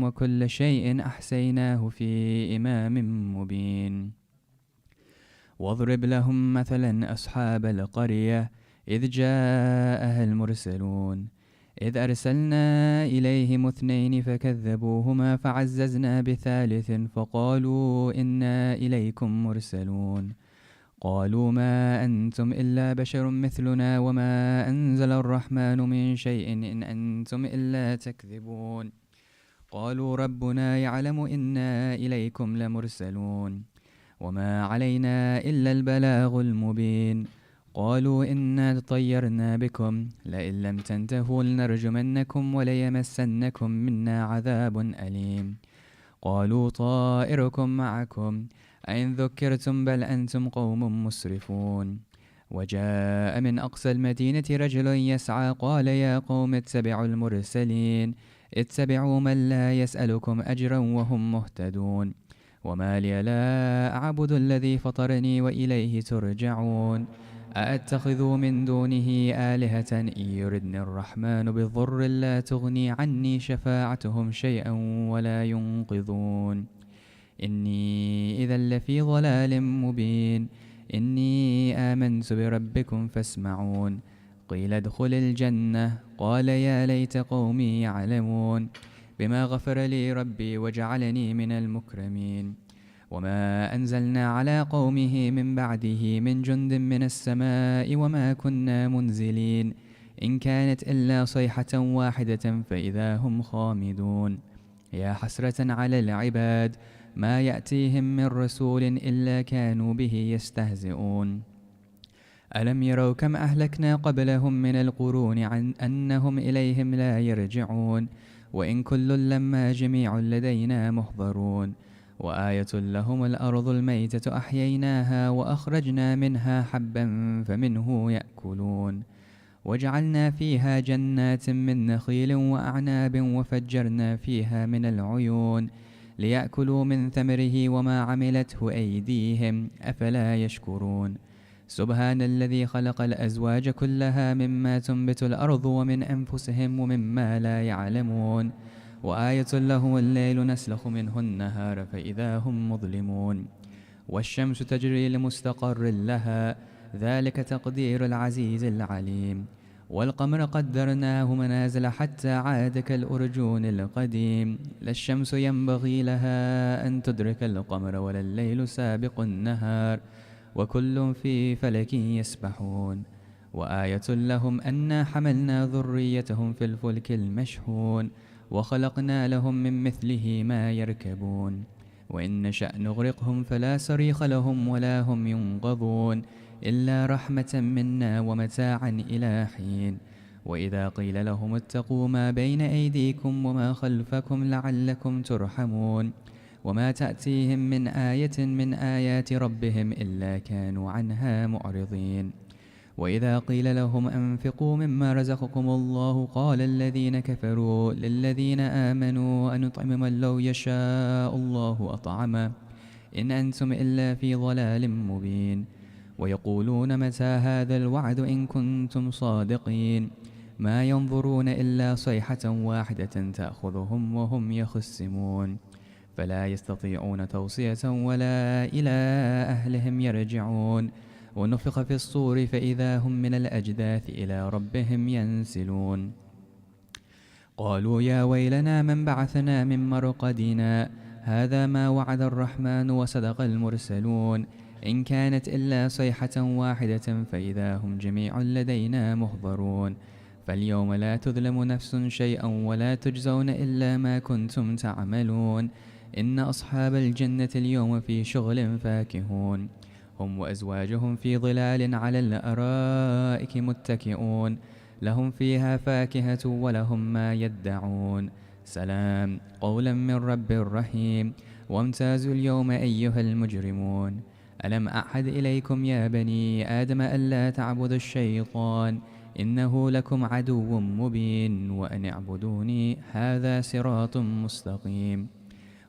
وكل شيء أحصيناه في إمام مبين. واضرب لهم مثلا أصحاب القرية إذ جاءها المرسلون إذ أرسلنا إليهم 2 فكذبوهما فعززنا بثالث فقالوا إنا إليكم مرسلون. قالوا ما أنتم إلا بشر مثلنا وما أنزل الرحمن من شيء إن أنتم إلا تكذبون. قالوا ربنا يعلم إنا إليكم لمرسلون وما علينا إلا البلاغ المبين. قالوا إنا تطيرنا بكم لئن لم تنتهوا لنرجمنكم وليمسنكم منا عذاب أليم. قالوا طائركم معكم أئن ذكرتم بل أنتم قوم مسرفون. وجاء من أقصى المدينة رجل يسعى قال يا قوم اتبعوا المرسلين اتبعوا من لا يسألكم أجرا وهم مهتدون. وما لي لا أعبد الذي فطرني وإليه ترجعون. أأتخذ من دونه آلهة إن يردني الرحمن بضر لا تغني عني شفاعتهم شيئا ولا ينقذون. إني إذا لفي ضلال مبين. إني آمنت بربكم فاسمعون. قيل ادخل الجنة قال يا ليت قومي يعلمون بما غفر لي ربي وجعلني من المكرمين. وما أنزلنا على قومه من بعده من جند من السماء وما كنا منزلين إن كانت إلا صيحة واحدة فإذا هم خامدون. يا حسرة على العباد ما يأتيهم من رسول إلا كانوا به يستهزئون. ألم يروا كم أهلكنا قبلهم من القرون عن أنهم إليهم لا يرجعون. وإن كل لما جميع لدينا محضرون. وآية لهم الأرض الميتة أحييناها وأخرجنا منها حبا فمنه يأكلون. وجعلنا فيها جنات من نخيل وأعناب وفجرنا فيها من العيون ليأكلوا من ثمره وما عملته أيديهم أفلا يشكرون. سبحان الذي خلق الأزواج كلها مما تنبت الأرض ومن أنفسهم ومما لا يعلمون. وآية لهم الليل نسلخ منه النهار فإذا هم مظلمون. والشمس تجري لمستقر لها ذلك تقدير العزيز العليم. والقمر قدرناه منازل حتى عاد كالأرجون القديم. لا الشمس ينبغي لها أن تدرك القمر ولا الليل سابق النهار وكل في فلك يسبحون. وآية لهم أنا حملنا ذريتهم في الفلك المشحون وخلقنا لهم من مثله ما يركبون. وإن نشأ نغرقهم فلا صريخ لهم ولا هم ينقذون إلا رحمة منا ومتاعا إلى حين. وإذا قيل لهم اتقوا ما بين أيديكم وما خلفكم لعلكم ترحمون. وما تأتيهم من آية من آيات ربهم إلا كانوا عنها معرضين. وإذا قيل لهم أنفقوا مما رزقكم الله قال الذين كفروا للذين آمنوا أنطعم من لو يشاء الله أطعمه إن أنتم إلا في ضلال مبين. ويقولون متى هذا الوعد إن كنتم صادقين. ما ينظرون إلا صيحة واحدة تأخذهم وهم يخصمون. فلا يستطيعون توصية ولا إلى أهلهم يرجعون. ونفخ في الصور فإذا هم من الأجداث إلى ربهم ينسلون. قالوا يا ويلنا من بعثنا من مرقدنا هذا ما وعد الرحمن وصدق المرسلون إن كانت إلا صيحة واحدة فإذا هم جميع لدينا محضرون. فاليوم لا تظلم نفس شيئا ولا تجزون إلا ما كنتم تعملون. إن أصحاب الجنة اليوم في شغل فاكهون. هم وأزواجهم في ظلال على الأرائك متكئون. لهم فيها فاكهة ولهم ما يدعون. سلام قولا من رب رحيم. وامتازوا اليوم أيها المجرمون. ألم أعهد إليكم يا بني آدم ألا تعبدوا الشيطان إنه لكم عدو مبين وأن اعبدوني هذا صراط مستقيم.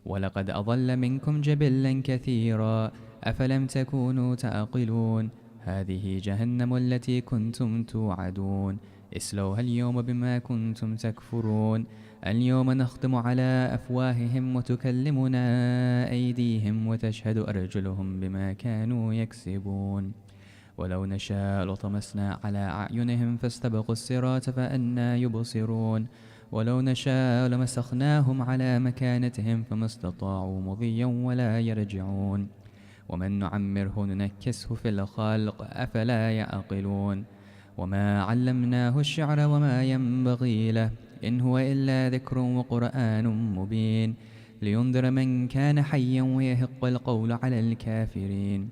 ولقد أضل منكم جبلا كثيرا أفلم تكونوا تعقلون. هذه جهنم التي كنتم توعدون اصلوها اليوم بما كنتم تكفرون. اليوم نختم على أفواههم وتكلمنا أيديهم وتشهد أرجلهم بما كانوا يكسبون ولو نشاء لطمسنا على أعينهم فاستبقوا الصراط فأنى يبصرون ولو نشاء لمسخناهم على مكانتهم فما استطاعوا مضيا ولا يرجعون ومن نعمره ننكسه في الخلق أفلا يعقلون وما علمناه الشعر وما ينبغي له إن هو إلا ذكر وقرآن مبين لينذر من كان حيا ويهق القول على الكافرين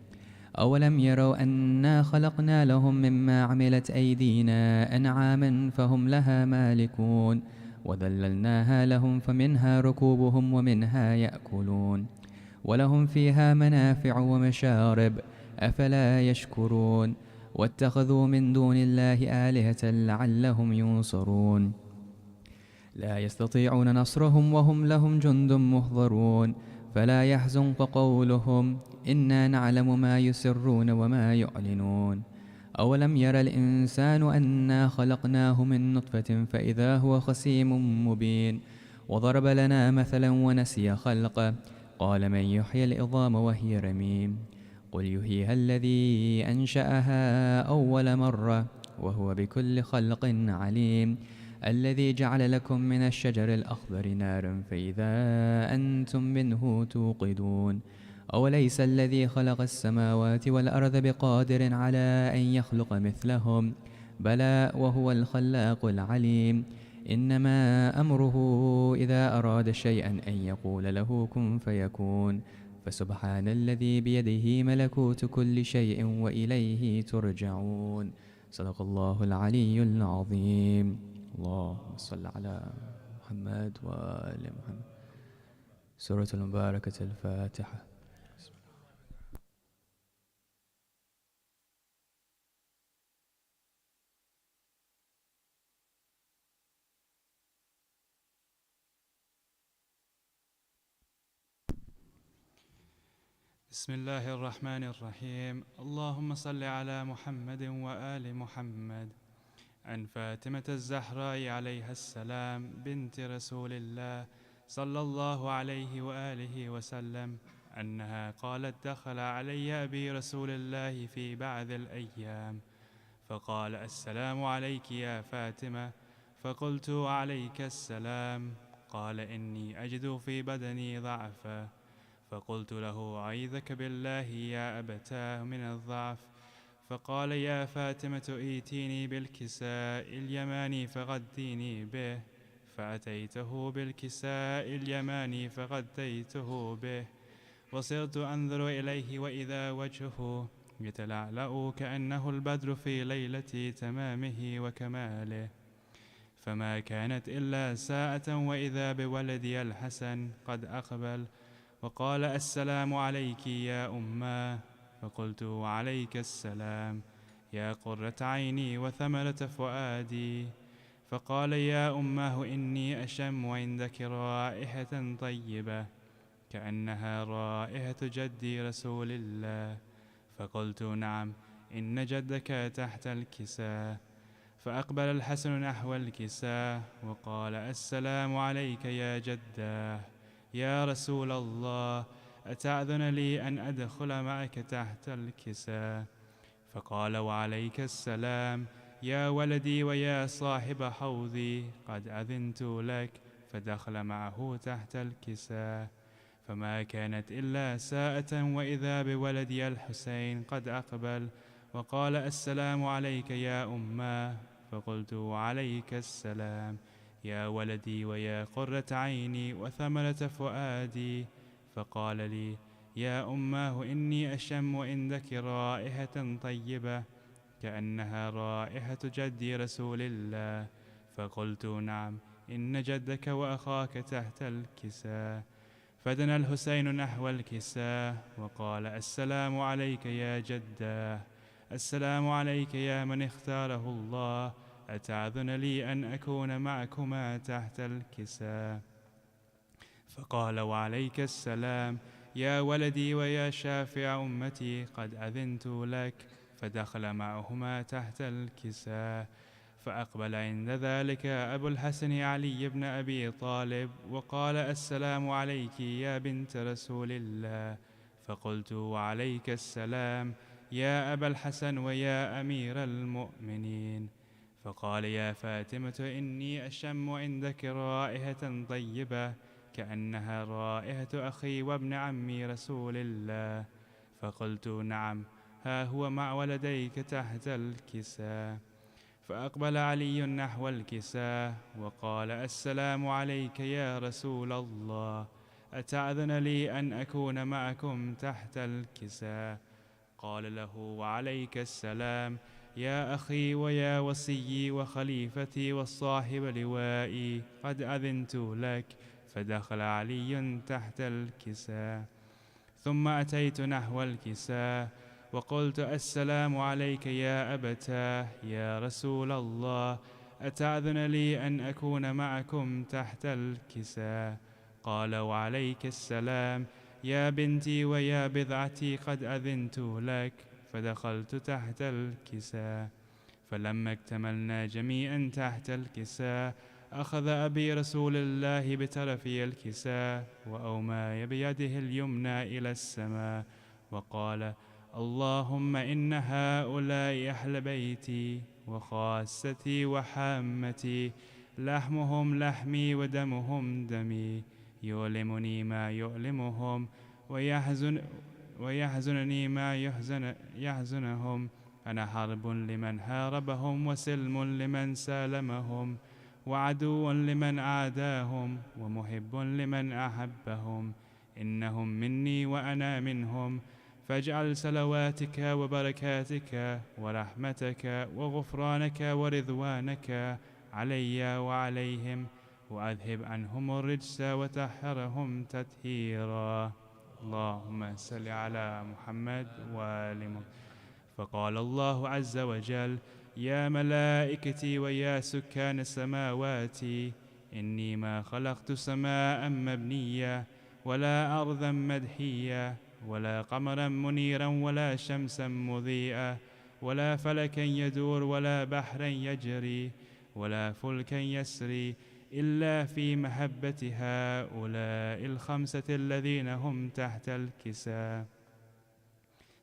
أولم يروا أنا خلقنا لهم مما عملت أيدينا أنعاما فهم لها مالكون وذللناها لهم فمنها ركوبهم ومنها يأكلون ولهم فيها منافع ومشارب أفلا يشكرون واتخذوا من دون الله آلهة لعلهم ينصرون لا يستطيعون نصرهم وهم لهم جند محضرون فلا يحزنك قولهم إنا نعلم ما يسرون وما يعلنون أولم ير الإنسان أنا خلقناه من نطفة فإذا هو خصيم مبين وضرب لنا مثلا ونسي خلقه قال من يحيي العظام وهي رميم قل يحييها الذي أنشأها أول مرة وهو بكل خلق عليم الذي جعل لكم من الشجر الأخضر نارا فإذا أنتم منه توقدون أوليس الذي خلق السماوات والأرض بقادر على أن يخلق مثلهم بلى وهو الخلاق العليم إنما أمره إذا أراد شيئا أن يقول له كن فيكون فسبحان الذي بيده ملكوت كل شيء وإليه ترجعون صدق الله العلي العظيم. اللهم صل على محمد وآل محمد. سورة المباركة الفاتحة. بسم الله الرحمن الرحيم. اللهم صل على محمد وآل محمد. عن فاطمة الزهراء عليها السلام بنت رسول الله صلى الله عليه وآله وسلم أنها قالت دخل علي أبي رسول الله في بعض الأيام فقال السلام عليك يا فاطمة، فقلت عليك السلام. قال إني أجد في بدني ضعفا، فقلت له أعيذك بالله يا أبتاه من الضعف. فقال يا فاطمة ائتيني بالكساء اليماني فغديني به، فأتيته بالكساء اليماني فغديته به، وصرت أنظر إليه وإذا وجهه يتلألأ كأنه البدر في ليلة تمامه وكماله، فما كانت إلا ساعة وإذا بولدي الحسن قد أقبل وقال السلام عليك يا أماه. فقلت وعليك السلام يا قرة عيني وثمرة فؤادي. فقال يا أماه إني أشم عندك رائحة طيبة كأنها رائحة جدي رسول الله. فقلت نعم، إن جدك تحت الكساء. فأقبل الحسن نحو الكساء وقال السلام عليك يا جداه يا رسول الله، أتأذن لي أن أدخل معك تحت الكساء؟ فقال وعليك السلام يا ولدي ويا صاحب حوضي، قد أذنت لك. فدخل معه تحت الكساء، فما كانت إلا ساعة وإذا بولدي الحسين قد أقبل وقال السلام عليك يا أماه. فقلت وعليك السلام يا ولدي ويا قرة عيني وثمرة فؤادي. فقال لي يا أماه إني أشم عندك رائحة طيبة كأنها رائحة جدي رسول الله. فقلت نعم، إن جدك وأخاك تحت الكساء. فدنا الحسين نحو الكساء وقال السلام عليك يا جداه، السلام عليك يا من اختاره الله، أتأذن لي أن أكون معكما تحت الكساء؟ فقال وعليك السلام يا ولدي ويا شافع أمتي، قد أذنت لك. فدخل معهما تحت الكساء، فأقبل عند ذلك أبو الحسن علي بن أبي طالب وقال: السلام عليك يا بنت رسول الله. فقلت: وعليك السلام يا أبا الحسن ويا أمير المؤمنين. فقال: يا فاطمة، إني أشم عندك رائحة طيبة كأنها رائحة أخي وابن عمي رسول الله. فقلت: نعم، ها هو مع ولديك تحت الكساء. فأقبل علي نحو الكساء وقال: السلام عليك يا رسول الله، أتأذن لي أن أكون معكم تحت الكساء؟ قال له: وعليك السلام يا أخي ويا وصيي وخليفتي والصاحب لوائي، قد أذنت لك. فدخل علي تحت الكساء. ثم أتيت نحو الكساء وقلت: السلام عليك يا أبتاه يا رسول الله، أتأذن لي أن أكون معكم تحت الكساء؟ قال: وعليك السلام يا بنتي ويا بضعتي، قد أذنت لك. فدخلت تحت الكساء. فلما اكتملنا جميعا تحت الكساء، أخذ أبي رسول الله بطرفي الكساء وأومى بيده اليمنى إلى السماء وقال: اللهم إن هؤلاء أهل بيتي وخاصتي وحامتي، لحمهم لحمي ودمهم دمي، يؤلمني ما يؤلمهم ويحزنني ما يحزنهم. أنا حرب لمن حاربهم وسلم لمن سالمهم وعدو لمن عاداهم ومحب لمن أحبهم. إنهم مني وأنا منهم، فاجعل صلواتك وبركاتك ورحمتك وغفرانك ورضوانك علي وعليهم، وأذهب عنهم الرجس وطهرهم تطهيرا. اللهم صل على محمد وآل محمد. فقال الله عز وجل: يا ملائكتي ويا سكان السماوات، إني ما خلقت سماء مبنية ولا أرضا مدحية ولا قمرا منيرا ولا شمسا مضيئة ولا فلكا يدور ولا بحرا يجري ولا فلكا يسري إلا في محبة هؤلاء الخمسة الذين هم تحت الكساء.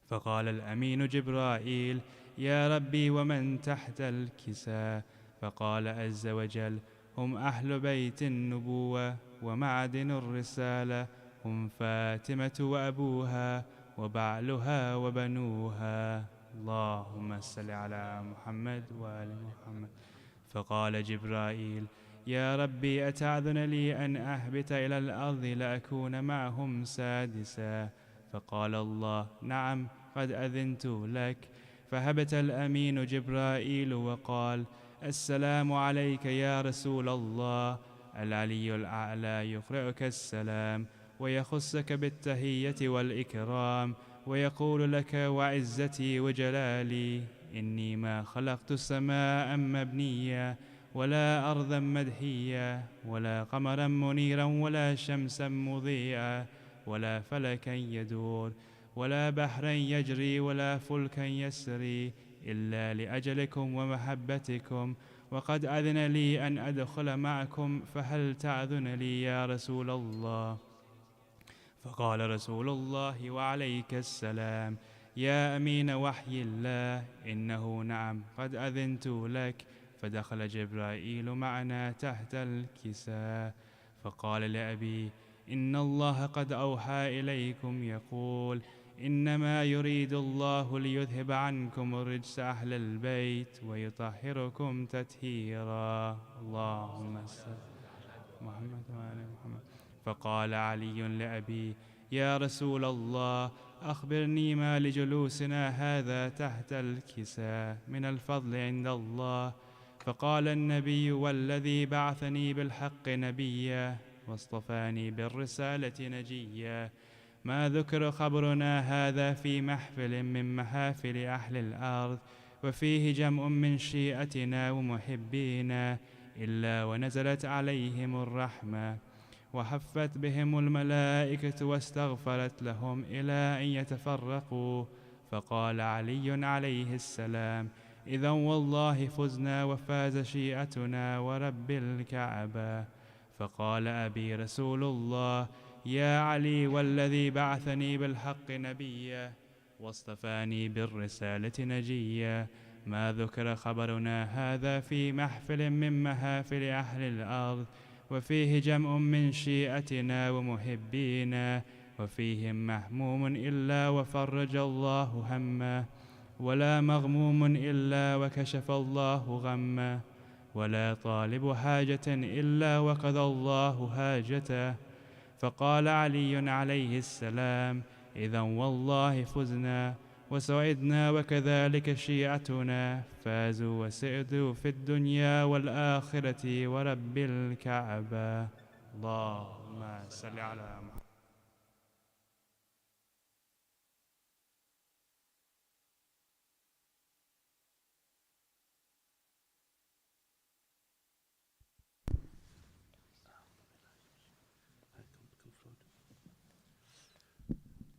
فقال الأمين جبرائيل: يا ربي ومن تحت الكساء؟ فقال عز وجل: هم أهل بيت النبوة ومعدن الرسالة، هم فاطمة وأبوها وبعلها وبنوها. اللهم صل على محمد وآل محمد. فقال جبرائيل: يا ربي أتأذن لي أن أهبط إلى الأرض لأكون معهم سادسا؟ فقال الله: نعم، قد أذنت لك. فهبط الأمين جبرائيل وقال: السلام عليك يا رسول الله. العلي الأعلى يقرئك السلام ويخصك بالتحية والإكرام ويقول لك: وعزتي وجلالي إني ما خلقت سماء مبنية ولا أرضا مدحية ولا قمرا منيرا ولا شمسا مضيئة ولا فلكا يدور ولا بحرا يجري ولا فلكا يسري إلا لأجلكم ومحبتكم، وقد أذن لي أن أدخل معكم، فهل تأذن لي يا رسول الله؟ فقال رسول الله: وعليك السلام يا أمين وحي الله، إنه نعم، قد أذنت لك. فدخل جبرائيل معنا تحت الكساء. فقال لأبي: إن الله قد أوحى إليكم يقول: إنما يريد الله ليذهب عنكم الرجس أهل البيت ويطهركم تطهيرا. اللهم صل على محمد وآل محمد. فقال علي لأبي: يا رسول الله، أخبرني ما لجلوسنا هذا تحت الكساء من الفضل عند الله. فقال النبي: والذي بعثني بالحق نبيا واصطفاني بالرسالة نجيا، ما ذكر خبرنا هذا في محفل من محافل أهل الأرض وفيه جمع من شيعتنا ومحبينا إلا ونزلت عليهم الرحمة وحفت بهم الملائكة واستغفرت لهم إلى أن يتفرقوا. فقال علي عليه السلام: إذا والله فزنا وفاز شيعتنا ورب الكعبة. فقال أبي رسول الله: يا علي والذي بعثني بالحق نبيا واصطفاني بالرسالة نجيا، ما ذكر خبرنا هذا في محفل من محافل أهل الأرض، وفيه جمع من شيعتنا ومحبينا، وفيهم محموم إلا وفرج الله همه، ولا مغموم إلا وكشف الله غمه، ولا طالب حاجة إلا وقضى الله حاجته. فقال علي عليه السلام: إذا والله فزنا وسعدنا، وكذلك شيعتنا فازوا وسعدوا في الدنيا والآخرة ورب الكعبة. اللهم صل على محمد.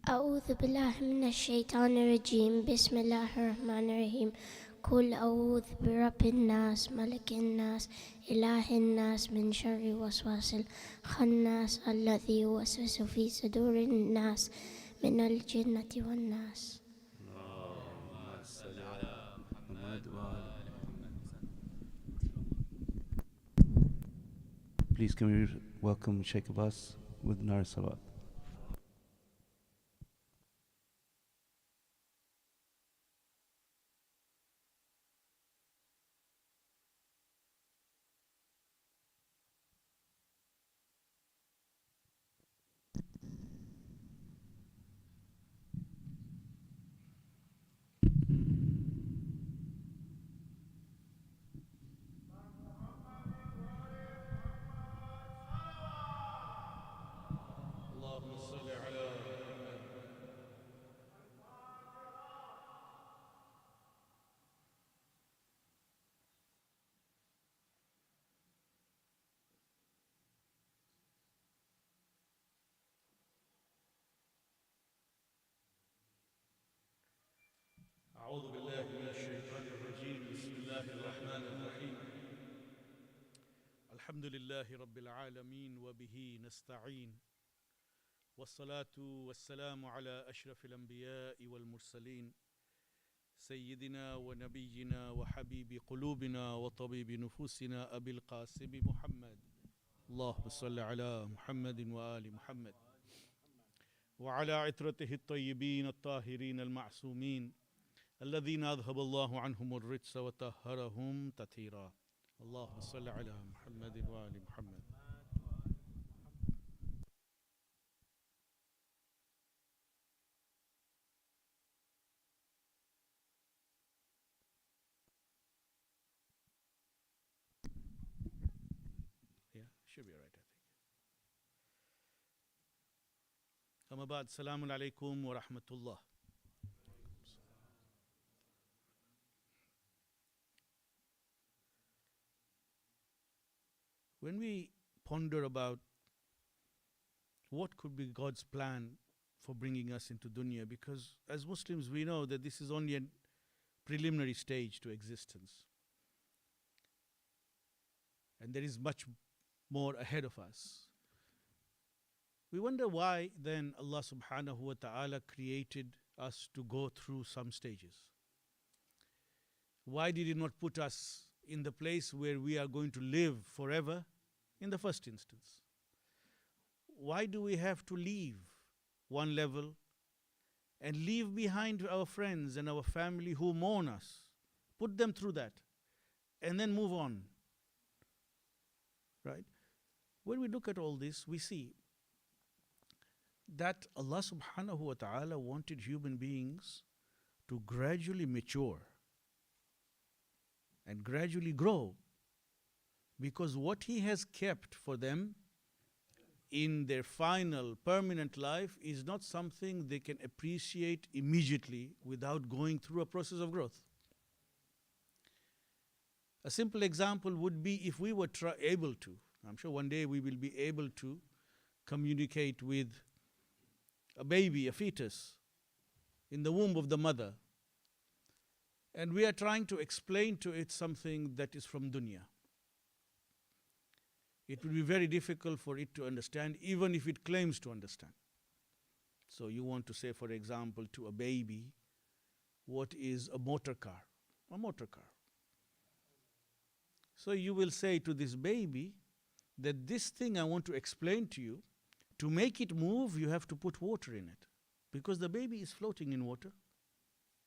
أعوذ بالله من الشيطان الرجيم. بسم الله الرحمن الرحيم. قل أعوذ برب الناس ملك الناس إله الناس من شر وسواس الخناس الذي يوسوس في صدور الناس من الجنة والناس. اللهم صل على محمد وآل محمد. Please can we welcome Sheikh Abbas with Nar Salawat. أعوذ بالله من الشيطان الرجيم. بسم الله الرحمن الرحيم. الحمد لله رب العالمين وبه نستعين، والصلاة والسلام على أشرف الأنبياء والمرسلين سيدنا ونبينا وحبيب قلوبنا وطبيب نفوسنا أبي القاسم محمد. اللهم صل على محمد وآل محمد وعلى عترته الطيبين الطاهرين المعصومين الذين أذهب الله عنهم الرجس وطهرهم تطهيرا. اللهم صل على محمد وآل محمد. Yeah, should be right, I think. أما بعد، السلام عليكم ورحمة الله. When we ponder about what could be God's plan for bringing us into dunya, because as Muslims we know that this is only a preliminary stage to existence, and there is much more ahead of us. We wonder why then Allah subhanahu wa ta'ala created us to go through some stages. Why did He not put us in the place where we are going to live forever in the first instance? Why do we have to leave one level and leave behind our friends and our family who mourn us, put them through that, and then move on? Right? When we look at all this, we see that Allah subhanahu wa ta'ala wanted human beings to gradually mature and gradually grow, because what He has kept for them in their final permanent life is not something they can appreciate immediately without going through a process of growth. A simple example would be if we were able to, I'm sure one day we will be able to communicate with a baby, a fetus, in the womb of the mother. and we are trying to explain to it something that is from dunya. It will be very difficult for it to understand, even if it claims to understand. So you want to say, for example, to a baby, what is a motor car? A motor car. So you will say to this baby that this thing I want to explain to you, to make it move, you have to put water in it. Because the baby is floating in water.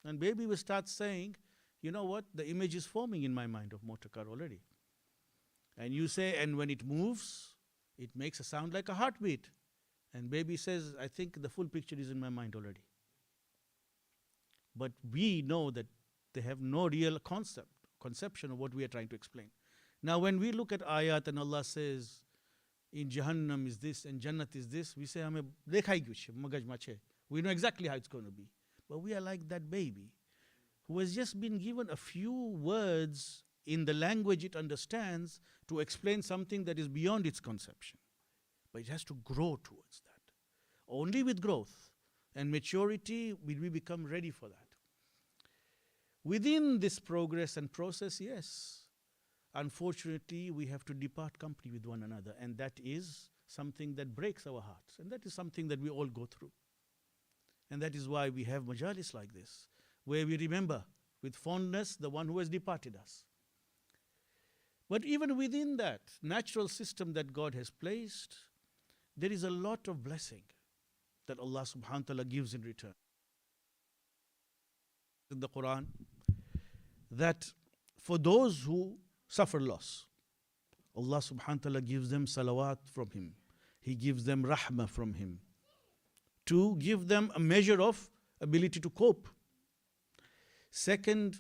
And baby will start saying, you know what, the image is forming in my mind of motor car already. And you say, and when it moves, it makes a sound like a heartbeat. And baby says, I think the full picture is in my mind already. But we know that they have no real conception of what we are trying to explain. Now when we look at ayat and Allah says, in Jahannam is this and Jannat is this, we say, we know exactly how it's going to be. But we are like that baby who has just been given a few words in the language it understands to explain something that is beyond its conception. But it has to grow towards that. Only with growth and maturity will we become ready for that. Within this progress and process, yes, unfortunately, we have to depart company with one another, and that is something that breaks our hearts, and that is something that we all go through. And that is why we have majalis like this, where we remember with fondness the one who has departed us. But even within that natural system that God has placed, there is a lot of blessing that Allah subhanahu wa ta'ala gives in return. In the Quran, that for those who suffer loss, Allah subhanahu wa ta'ala gives them salawat from Him. He gives them rahmah from Him, to give them a measure of ability to cope. Second,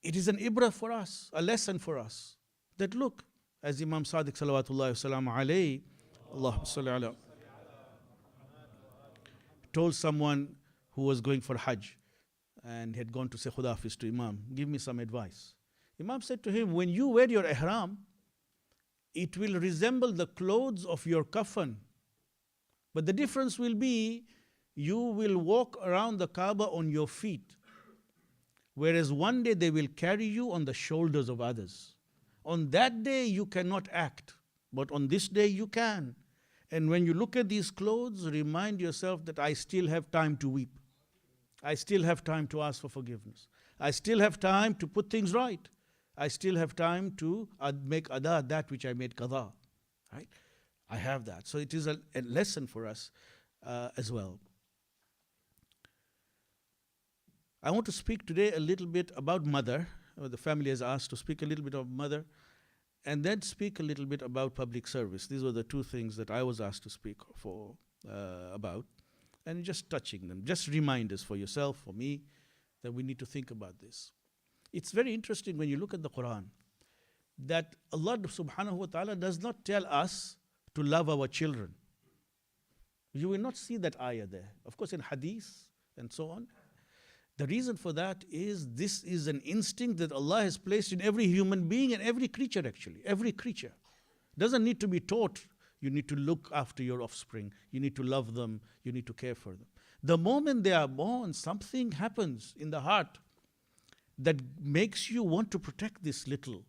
it is an ibrah for us, a lesson for us, that look, as Imam Sadiq salawatullahi wasalam alayhi, Allahumma salli ala, told someone who was going for Hajj and had gone to say Khuda Hafiz to Imam, give me some advice. Imam said to him, when you wear your ihram, it will resemble the clothes of your kafan. But the difference will be, you will walk around the Kaaba on your feet, whereas one day they will carry you on the shoulders of others. On that day you cannot act, but on this day you can. And when you look at these clothes, remind yourself that I still have time to weep. I still have time to ask for forgiveness. I still have time to put things right. I still have time to make ada that which I made qada. Right? I have that. So it is a lesson for us as well. I want to speak today a little bit about mother. The family has asked to speak a little bit of mother, and then speak a little bit about public service. These were the two things that I was asked to speak about, and just touching them. Just reminders for yourself, for me, that we need to think about this. It's very interesting when you look at the Quran, that Allah subhanahu wa ta'ala does not tell us to love our children. You will not see that ayah there. Of course, in hadith and so on. The reason for that is this is an instinct that Allah has placed in every human being and every creature actually. Every creature. Doesn't need to be taught. You need to look after your offspring. You need to love them. You need to care for them. The moment they are born, something happens in the heart that makes you want to protect this little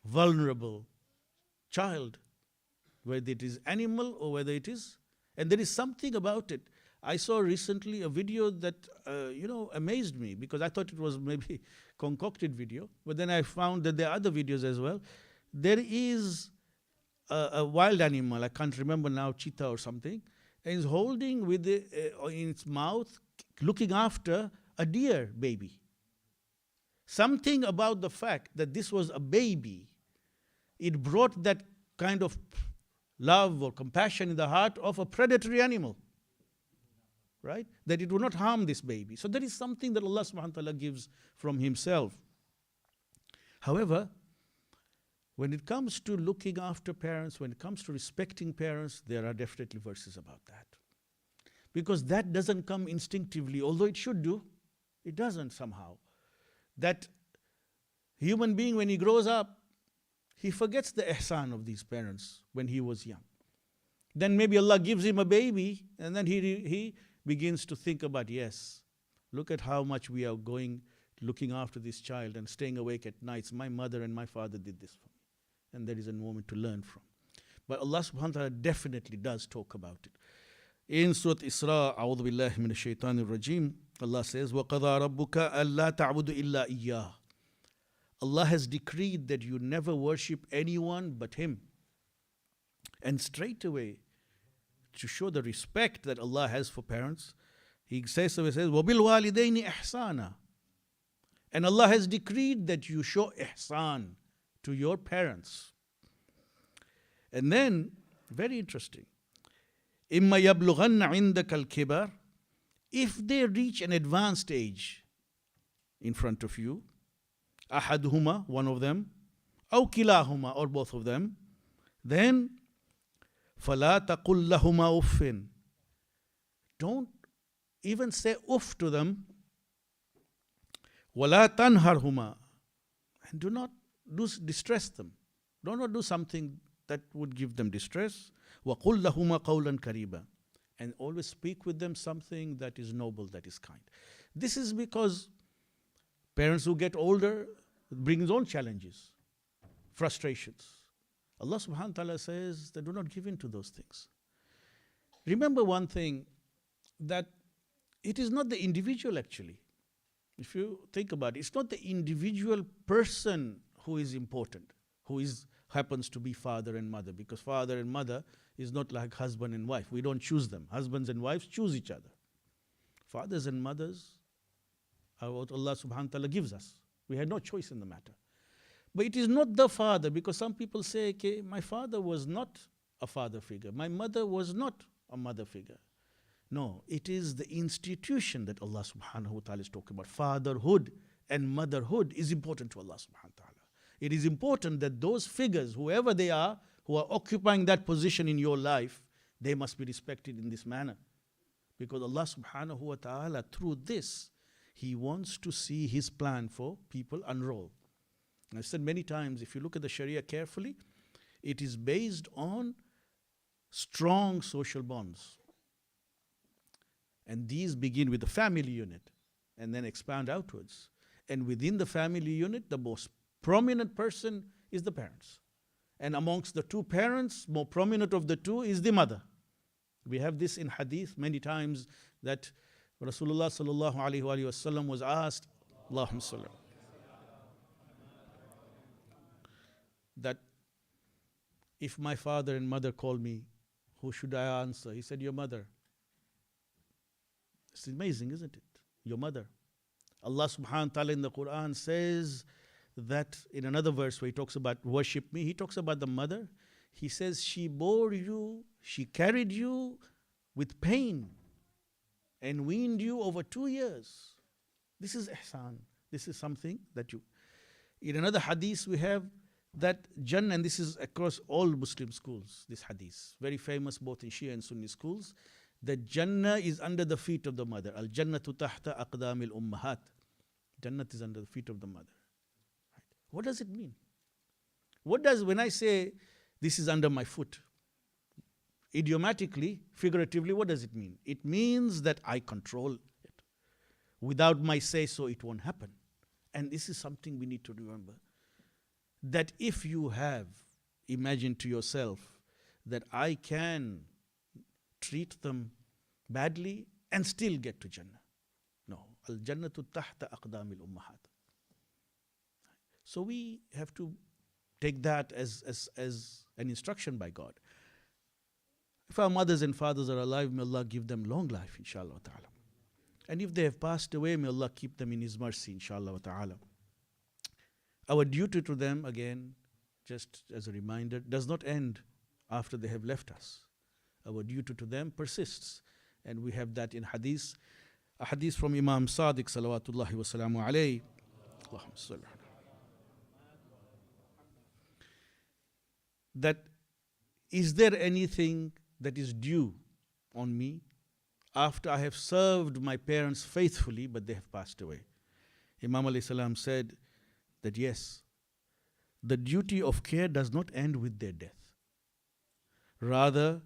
vulnerable child, whether it is animal or whether it is, and there is something about it. I saw recently a video that amazed me, because I thought it was maybe concocted video, but then I found that there are other videos as well. There is a wild animal, I can't remember now, cheetah or something, and is holding with in its mouth, looking after a deer baby. Something about the fact that this was a baby, it brought that kind of love or compassion in the heart of a predatory animal. Right? That it will not harm this baby. So there is something that Allah subhanahu wa ta'ala gives from Himself. However, when it comes to looking after parents, when it comes to respecting parents, there are definitely verses about that. Because that doesn't come instinctively, although it should do, it doesn't somehow. That human being, when he grows up, he forgets the ihsan of these parents when he was young. Then maybe Allah gives him a baby, and then he begins to think about, yes, Look at how much we are looking after this child and staying awake at nights. My mother and my father did this for me. And there is a moment to learn from. But Allah subhanahu wa ta'ala definitely does talk about it. In Surah Isra, A'udhu Billahi Minash Shaitanir Rajim, Allah says, وَقَضَى رَبُّكَ أَلَّا تَعْبُدُ إِلَّا إِيَّاهُ. Allah has decreed that you never worship anyone but Him. And straight away, to show the respect that Allah has for parents, He says, وَبِالْوَالِدَيْنِ إِحْسَانًا. And Allah has decreed that you show ihsan to your parents. And then, very interesting, إِمَّا يَبْلُغَنَّ عِنْدَكَ الْكِبَرِ. If they reach an advanced age in front of you, أَحَدْهُمَا, one of them, أَوْ كِلَاهُمَا, or both of them, then فَلَا تَقُلْ لَهُمَا أُفٍّ. Don't even say uff to them. وَلَا تَنْهَرْهُمَا. And do not distress them. Do not do something that would give them distress. وَقُلْ لَهُمَا قَوْلًا كَرِيمًا. And always speak with them something that is noble, that is kind. This is because parents who get older bring their own challenges, frustrations. Allah subhanahu wa ta'ala says that do not give in to those things. Remember one thing, that it is not the individual actually. If you think about it, it's not the individual person who is important, happens to be father and mother, because father and mother is not like husband and wife. We don't choose them. Husbands and wives choose each other. Fathers and mothers are what Allah subhanahu wa ta'ala gives us. We had no choice in the matter. But it is not the father, because some people say, okay, my father was not a father figure. My mother was not a mother figure. No, it is the institution that Allah subhanahu wa ta'ala is talking about. Fatherhood and motherhood is important to Allah subhanahu wa ta'ala. It is important that those figures, whoever they are, who are occupying that position in your life, they must be respected in this manner. Because Allah subhanahu wa ta'ala, through this, He wants to see His plan for people unroll. I've said many times, if you look at the Sharia carefully, it is based on strong social bonds. And these begin with the family unit and then expand outwards. And within the family unit, the most prominent person is the parents. And amongst the two parents, more prominent of the two is the mother. We have this in hadith many times, that Rasulullah sallallahu alaihi wasallam was asked, Allahumma salli, that if my father and mother call me, who should I answer? He said, your mother. It's amazing, isn't it? Your mother. Allah subhanahu wa ta'ala in the Quran says that in another verse where He talks about worship me, He talks about the mother. He says, she bore you, she carried you with pain and weaned you over 2 years. This is ihsan. This is something that you... In another hadith we have that Jannah, and this is across all Muslim schools, this hadith, very famous both in Shia and Sunni schools, that Jannah is under the feet of the mother. Al-Jannatu tahta aqdamil ummahat. Jannah is under the feet of the mother. Right. What does it mean? When I say this is under my foot, idiomatically, figuratively, what does it mean? It means that I control it. Without my say-so, it won't happen. And this is something we need to remember. That if you have imagined to yourself that I can treat them badly and still get to Jannah. No. Al-Jannatu tahta aqdamil ummahat. So we have to take that as an instruction by God. If our mothers and fathers are alive, may Allah give them long life, inshallah ta'ala. And if they have passed away, may Allah keep them in His mercy, inshallah ta'ala. Our duty to them, again, just as a reminder, does not end after they have left us. Our duty to them persists. And we have that in hadith. A hadith from Imam Sadiq salawatullahi wa salamu alayhi. Allahumma salli. That is there anything that is due on me after I have served my parents faithfully but they have passed away? Imam alayhi salam said that yes, the duty of care does not end with their death. Rather,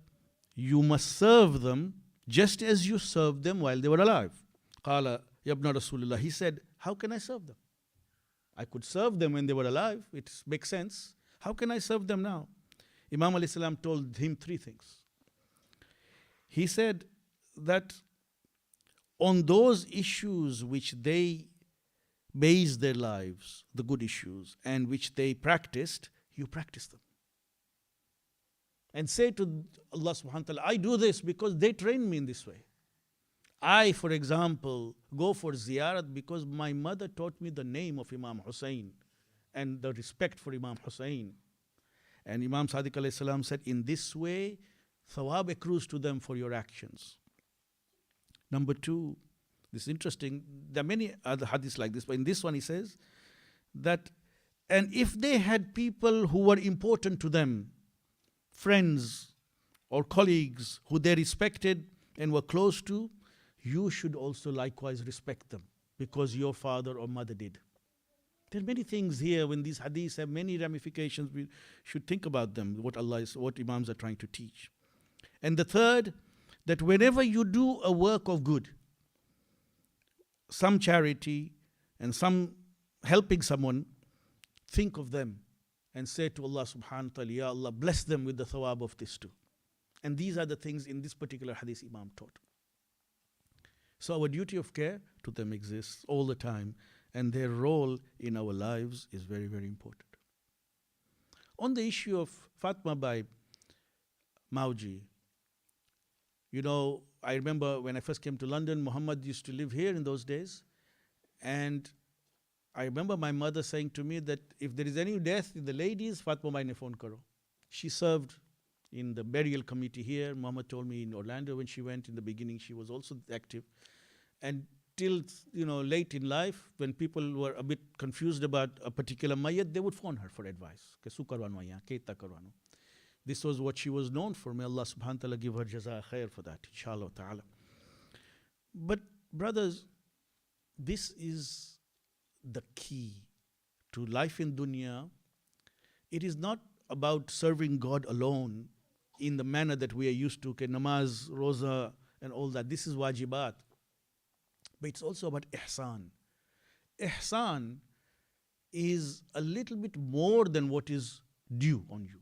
you must serve them just as you served them while they were alive. قال Yabna Rasulullah. He said, how can I serve them? I could serve them when they were alive. It makes sense. How can I serve them now? Imam alayhi salam told him three things. He said that on those issues which they based their lives, the good issues, and which they practiced, you practice them. And say to Allah subhanahu wa ta'ala, I do this because they trained me in this way. I, for example, go for ziyarat because my mother taught me the name of Imam Hussain and the respect for Imam Hussain. And Imam Sadiq alayhi salam said, in this way, thawab accrues to them for your actions. Number two, this is interesting. There are many other hadiths like this, but in this one he says that, and if they had people who were important to them, friends or colleagues who they respected and were close to, you should also likewise respect them because your father or mother did. There are many things here when these hadiths have many ramifications. We should think about them, what Imams are trying to teach. And the third, that whenever you do a work of good, some charity and some helping someone, think of them and say to Allah subhanahu wa ta'ala, Ya Allah, bless them with the thawab of this too. And these are the things in this particular hadith Imam taught. So our duty of care to them exists all the time, and their role in our lives is very, very important. On the issue of Fatmabai, Mawji, you know, I remember when I first came to London, Muhammad used to live here in those days, and I remember my mother saying to me that if there is any death in the ladies, Fatmabai ne phone karo. She served in the burial committee here. Muhammad told me in Orlando when she went in the beginning, she was also active. And till, you know, late in life, when people were a bit confused about a particular mayyat, they would phone her for advice. This was what she was known for. May Allah subhanahu wa ta'ala give her jaza khair for that, inshallah ta'ala. But brothers, this is the key to life in dunya. It is not about serving God alone in the manner that we are used to, okay, namaz, roza, and all that. This is wajibat. But it's also about ihsan. Ihsan is a little bit more than what is due on you.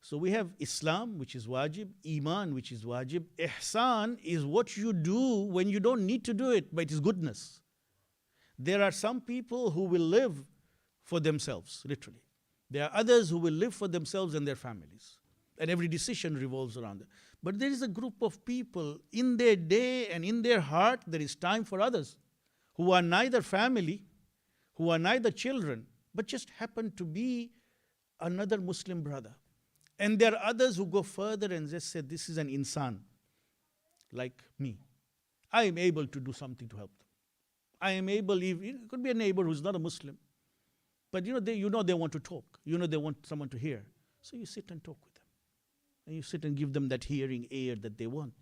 So we have Islam, which is wajib, Iman, which is wajib. Ihsan is what you do when you don't need to do it, but it is goodness. There are some people who will live for themselves, literally. There are others who will live for themselves and their families. And every decision revolves around them. But there is a group of people in their day and in their heart, there is time for others who are neither family, who are neither children, but just happen to be another Muslim brother. And there are others who go further and just say, this is an insan, like me. I am able to do something to help them. I am able, it could be a neighbor who's not a Muslim, but they want to talk. They want someone to hear. So you sit and talk with them. And you sit and give them that hearing ear that they want.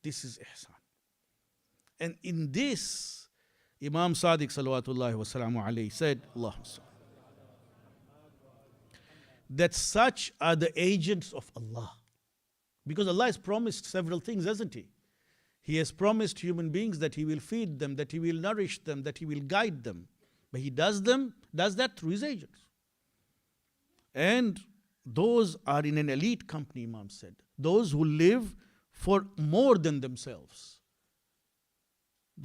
This is ihsan. And in this, Imam Sadiq salawatullahi wa salamu alayhi said, Allahumma that such are the agents of Allah. Because Allah has promised several things, hasn't He? He has promised human beings that He will feed them, that He will nourish them, that He will guide them. But He does that through His agents. And those are in an elite company, Imam said. Those who live for more than themselves.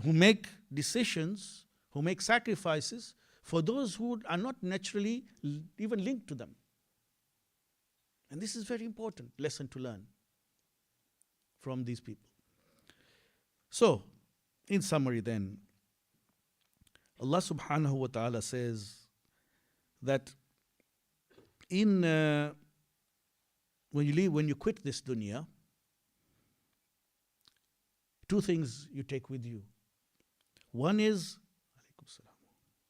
Who make decisions, who make sacrifices for those who are not naturally even linked to them. And this is very important lesson to learn from these people. So, in summary then, Allah subhanahu wa ta'ala says that when you quit this dunya, two things you take with you. One is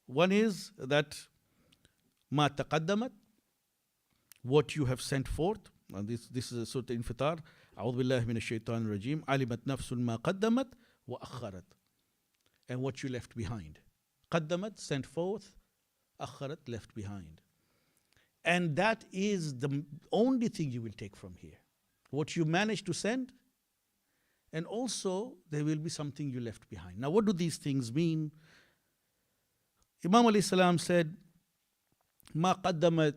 that ma taqaddamat, what you have sent forth. And this is a Surah Al-Infitar. A'udhu billahi minash shaitanir rajim. Alimat nafsun ma qaddamat wa akharat. And what you left behind. Qaddamat, sent forth. Akharat, left behind. And that is the only thing you will take from here. What you managed to send and also there will be something you left behind. Now, what do these things mean? Imam alayhi salam said, Ma qaddamat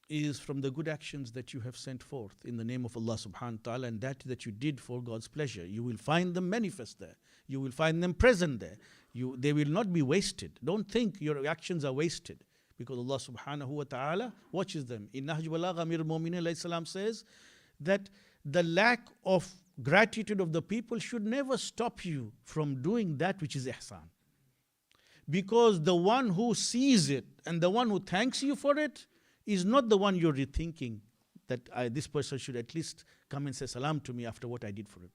is from the good actions that you have sent forth in the name of Allah subhanahu wa ta'ala, and that you did for God's pleasure. You will find them manifest there. You will find them present there. They will not be wasted. Don't think your actions are wasted, because Allah subhanahu wa ta'ala watches them. In Nahj Balagha, Amir al-Mu'minin alayhi salam says that the lack of gratitude of the people should never stop you from doing that which is ihsan. Because the one who sees it and the one who thanks you for it is not the one you're rethinking that this person should at least come and say salam to me after what I did for him.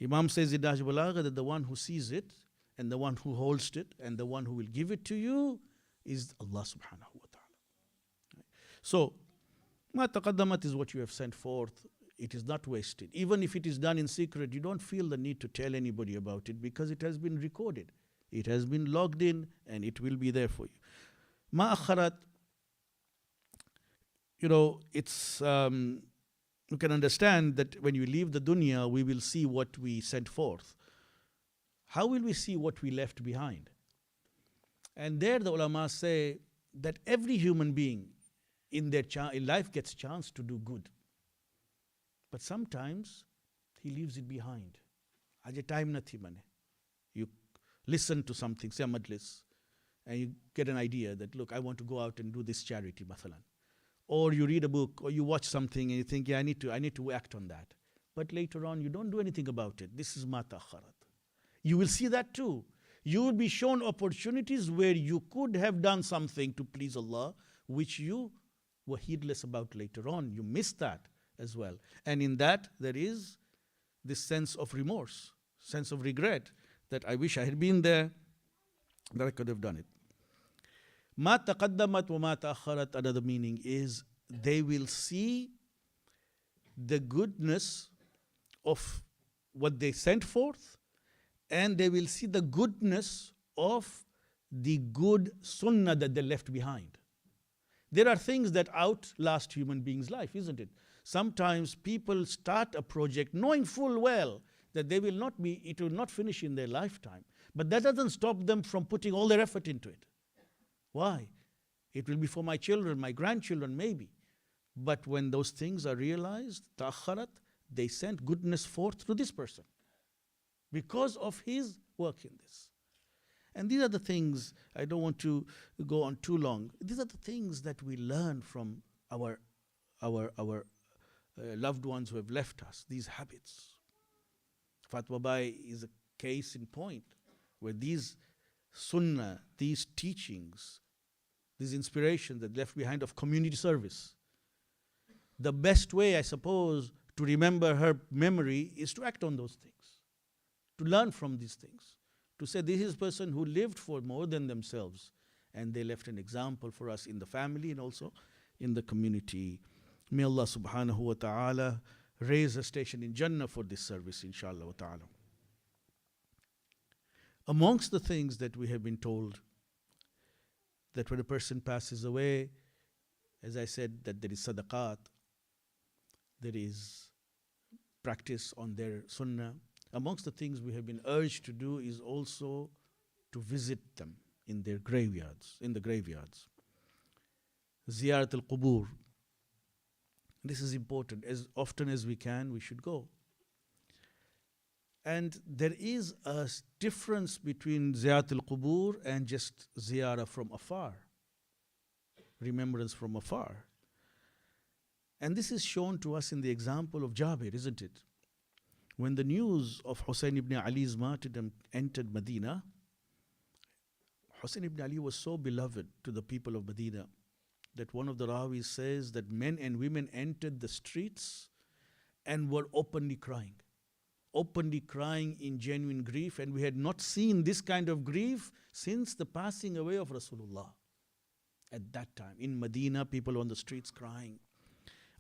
Imam says in Nahj Balagha that the one who sees it and the one who holds it and the one who will give it to you is Allah subhanahu wa ta'ala. So, ma taqaddamat is what you have sent forth. It is not wasted. Even if it is done in secret, you don't feel the need to tell anybody about it, because it has been recorded. It has been logged in and it will be there for you. Ma akharat, it's you can understand that when you leave the dunya, we will see what we sent forth. How will we see what we left behind? And there the ulama say that every human being in life gets a chance to do good. But sometimes he leaves it behind. Aaj time nathi mane. You listen to something, say a Majlis, and you get an idea that, look, I want to go out and do this charity, mathalan. Or you read a book, or you watch something and you think, yeah, I need to act on that. But later on, you don't do anything about it. This is ma ta'akharat. You will see that too. You will be shown opportunities where you could have done something to please Allah, which you were heedless about later on. You missed that as well. And in that, there is this sense of remorse, sense of regret, that I wish I had been there, that I could have done it. Ma taqaddamat wa ma ta'akharat, another meaning is they will see the goodness of what they sent forth, and they will see the goodness of the good sunnah that they left behind. There are things that outlast human beings' life, isn't it? Sometimes people start a project knowing full well that it will not finish in their lifetime. But that doesn't stop them from putting all their effort into it. Why? It will be for my children, my grandchildren, maybe. But when those things are realized, ta'akharat, they sent goodness forth to this person because of his work in this. And these are the things, I don't want to go on too long. These are the things that we learn from our loved ones who have left us, these habits. Fatmabai is a case in point where these sunnah, these teachings, these inspirations that left behind of community service, the best way, I suppose, to remember her memory is to act on those things, to learn from these things, to say this is a person who lived for more than themselves, and they left an example for us in the family and also in the community. May Allah subhanahu wa ta'ala raise a station in Jannah for this service, inshallah wa ta'ala. Amongst the things that we have been told, that when a person passes away, as I said, that there is sadaqat, there is practice on their sunnah. Amongst the things we have been urged to do is also to visit them in their graveyards, Ziyarat al-Qubur. This is important. As often as we can, we should go. And there is a difference between Ziyarat al-Qubur and just ziyarah from afar, remembrance from afar. And this is shown to us in the example of Jabir, isn't it? When the news of Hussain ibn Ali's martyrdom entered Medina, Hussain ibn Ali was so beloved to the people of Medina that one of the Rawis says that men and women entered the streets and were openly crying in genuine grief, and we had not seen this kind of grief since the passing away of Rasulullah. At that time, in Medina, people on the streets crying,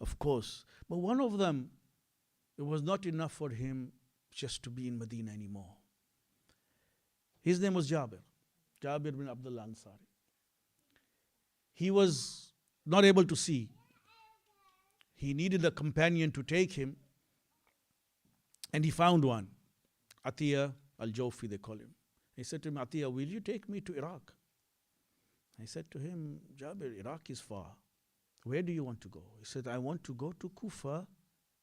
of course. But one of them, it was not enough for him just to be in Medina anymore. His name was Jabir bin Abdullah Ansari. He was not able to see. He needed a companion to take him. And he found one, Atiya al-Jawfi they call him. He said to him, Atiya, will you take me to Iraq? I said to him, Jabir, Iraq is far. Where do you want to go? He said, I want to go to Kufa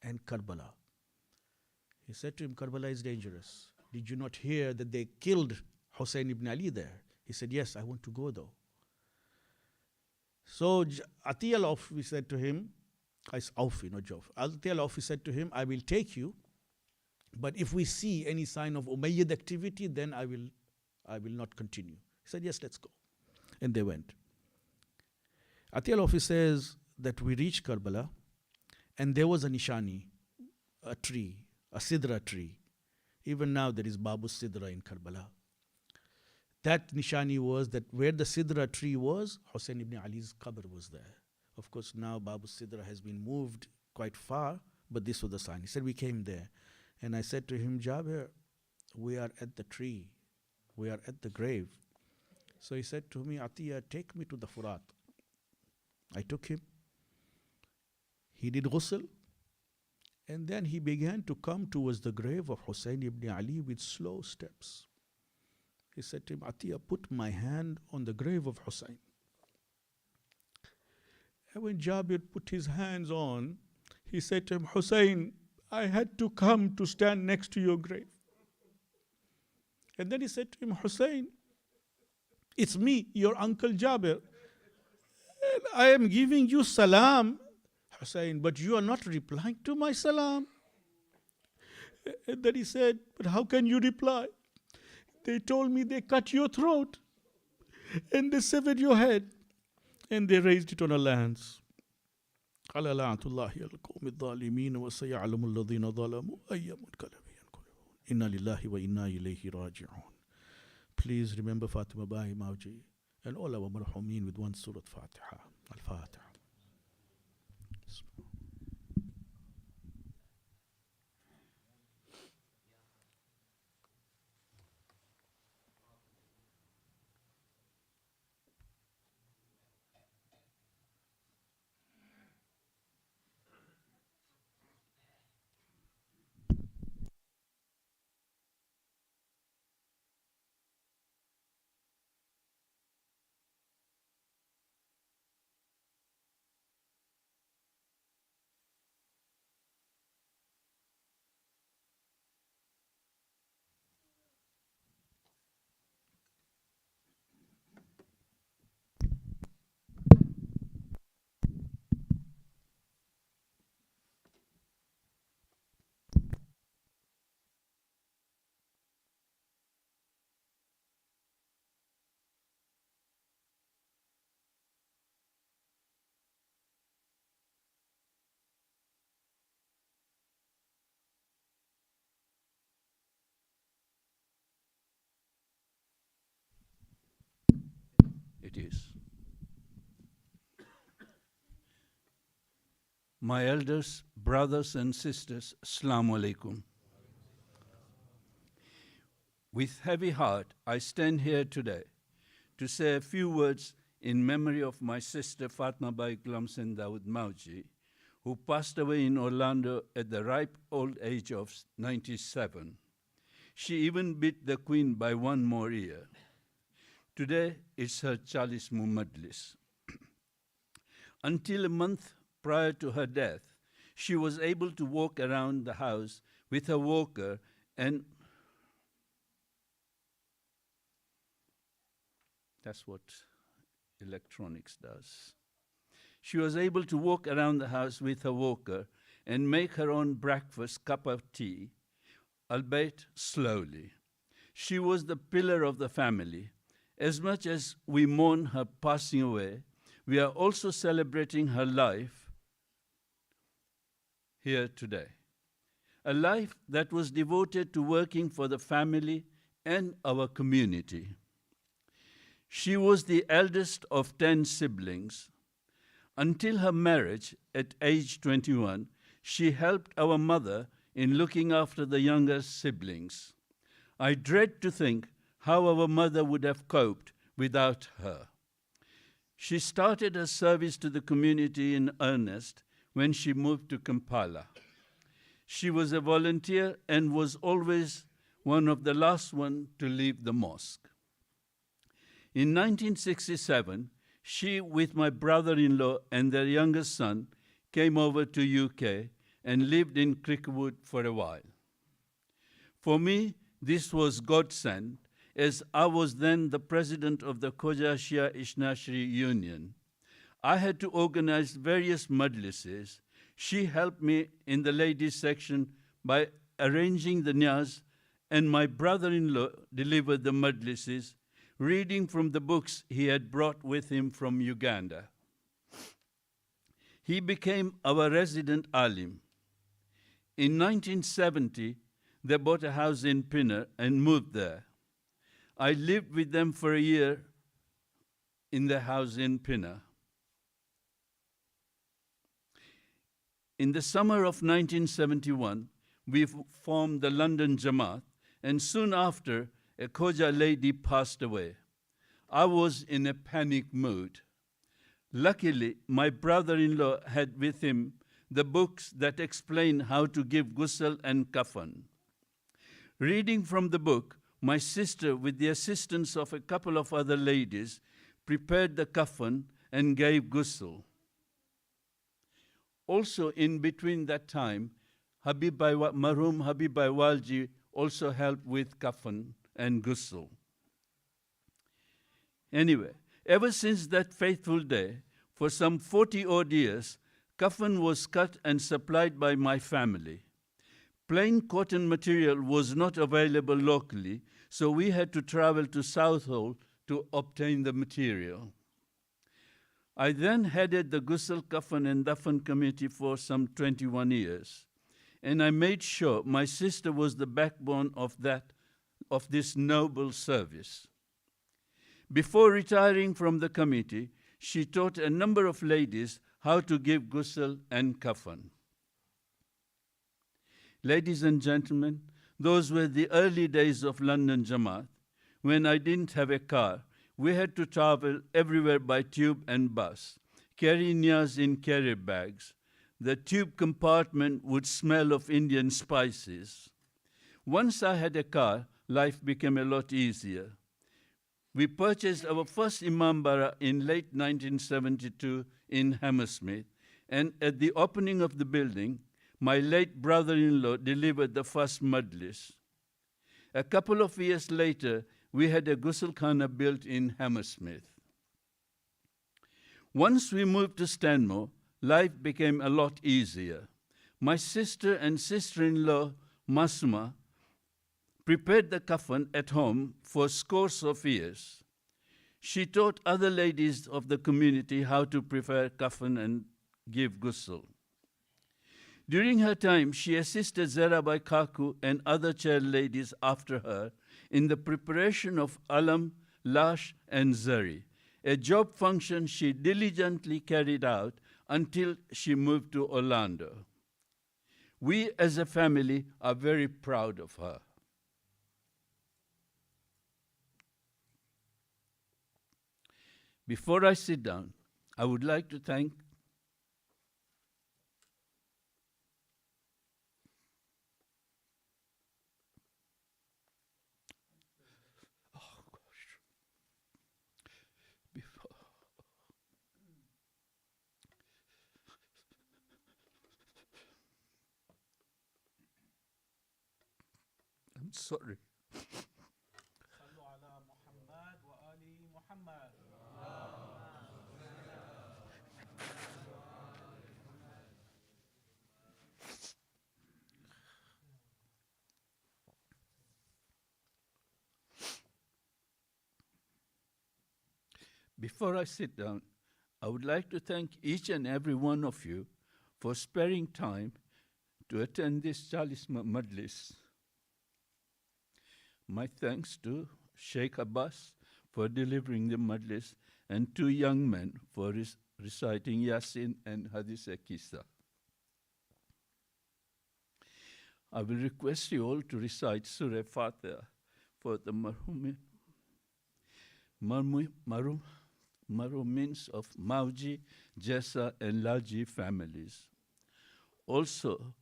and Karbala. He said to him, Karbala is dangerous. Did you not hear that they killed Hussain ibn Ali there? He said, yes, I want to go though. So Atiya al-Awfi said to him, it's Awfi, not Jawf. Atiya al-Awfi said to him, I will take you, but if we see any sign of Umayyad activity, then I will not continue. He said, yes, let's go. And they went. Atiya al-Awfi says that we reached Karbala, and there was a nishani, a tree, a sidra tree. Even now there is Babu Sidra in Karbala. That nishani was that where the sidra tree was, Hussain ibn Ali's qabr was there. Of course, now Babu Sidra has been moved quite far, but this was the sign. He said, we came there. And I said to him, Jabir, we are at the tree. We are at the grave. So he said to me, Atiya, take me to the Furat. I took him. He did ghusl. And then he began to come towards the grave of Hussain ibn Ali with slow steps. He said to him, Atiya, put my hand on the grave of Hussain. And when Jabir put his hands on, he said to him, Hussain, I had to come to stand next to your grave. And then he said to him, Hussain, it's me, your uncle Jabir. And I am giving you salam, Hussain, but you are not replying to my salam. And then he said, but how can you reply? They told me they cut your throat and they severed your head and they raised it on a lance. على لعنة الله القوم الظالمين وسيعلم الذين ظلموا أي منقلب ينقلبون إنا لله وإنا إليه راجعون. Please remember Fatmabai, Mawji, and all our Marhoomeen with one Surah Fatiha. Al-Fatiha. It is. My elders, brothers and sisters, Assalamu alaikum. With heavy heart, I stand here today to say a few words in memory of my sister Fatmabai Gulam Dawood Mawji, who passed away in Orlando at the ripe old age of 97. She even beat the Queen by one more year. Today is her Chalismu Majlis. Until a month prior to her death, she was able to walk around the house with her walker and that's what electronics does. She was able to walk around the house with her walker and make her own breakfast cup of tea, albeit slowly. She was the pillar of the family. As much as we mourn her passing away, we are also celebrating her life here today. A life that was devoted to working for the family and our community. She was the eldest of 10 siblings. Until her marriage at age 21, she helped our mother in looking after the younger siblings. I dread to think how our mother would have coped without her. She started her service to the community in earnest when she moved to Kampala. She was a volunteer and was always one of the last one to leave the mosque. In 1967, she, with my brother-in-law and their youngest son, came over to UK and lived in Cricklewood for a while. For me, this was godsend, as I was then the president of the Khoja Shia Ishnashri Union. I had to organize various majlises. She helped me in the ladies section by arranging the niyaz, and my brother-in-law delivered the majlises, reading from the books he had brought with him from Uganda. He became our resident alim. In 1970, they bought a house in Pinner and moved there. I lived with them for a year in the house in Pinner. In the summer of 1971, we formed the London Jamaat, and soon after, a Khoja lady passed away. I was in a panic mood. Luckily, my brother-in-law had with him the books that explain how to give ghusl and kafan. Reading from the book, my sister, with the assistance of a couple of other ladies, prepared the kafan and gave ghusl. Also, in between that time, Marhoom Habibai Walji also helped with kafan and ghusl. Anyway, ever since that faithful day, for some 40-odd years, kafan was cut and supplied by my family. Plain cotton material was not available locally, so we had to travel to Southall to obtain the material. I then headed the Ghusl, Kafan and Dafan committee for some 21 years, and I made sure my sister was the backbone of this noble service. Before retiring from the committee, she taught a number of ladies how to give ghusl and kafan. Ladies and gentlemen, those were the early days of London Jamaat. When I didn't have a car, we had to travel everywhere by tube and bus, carry niyaz in carrier bags. The tube compartment would smell of Indian spices. Once I had a car, life became a lot easier. We purchased our first Imambara in late 1972 in Hammersmith, and at the opening of the building, my late brother-in-law delivered the first Majlis. A couple of years later, we had a Ghusl-khana built in Hammersmith. Once we moved to Stanmore, life became a lot easier. My sister and sister-in-law, Masuma, prepared the kafan at home for scores of years. She taught other ladies of the community how to prepare kafan and give ghusl. During her time, she assisted Zerabai Kaku and other child ladies after her in the preparation of alam, lash, and zari, a job function she diligently carried out until she moved to Orlando. We as a family are very proud of her. Before I sit down, I would like to thank I'm sorry. Before I sit down, I would like to thank each and every one of you for sparing time to attend this Chalismu Majlis. My thanks to Sheikh Abbas for delivering the Majlis and two young men for reciting Yasin and Hadith Kisa. I will request you all to recite Surah Fatiha for the Marhooms of Mawji, Jessa, and Laji families. Also,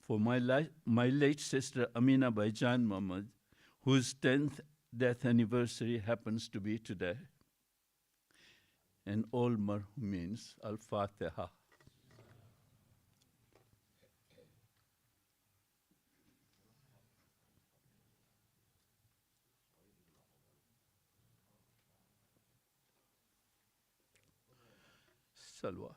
for my late sister Amina Baijan Muhammad, whose 10th death anniversary happens to be today, and all marhumins. Al-Fatiha. Salawat.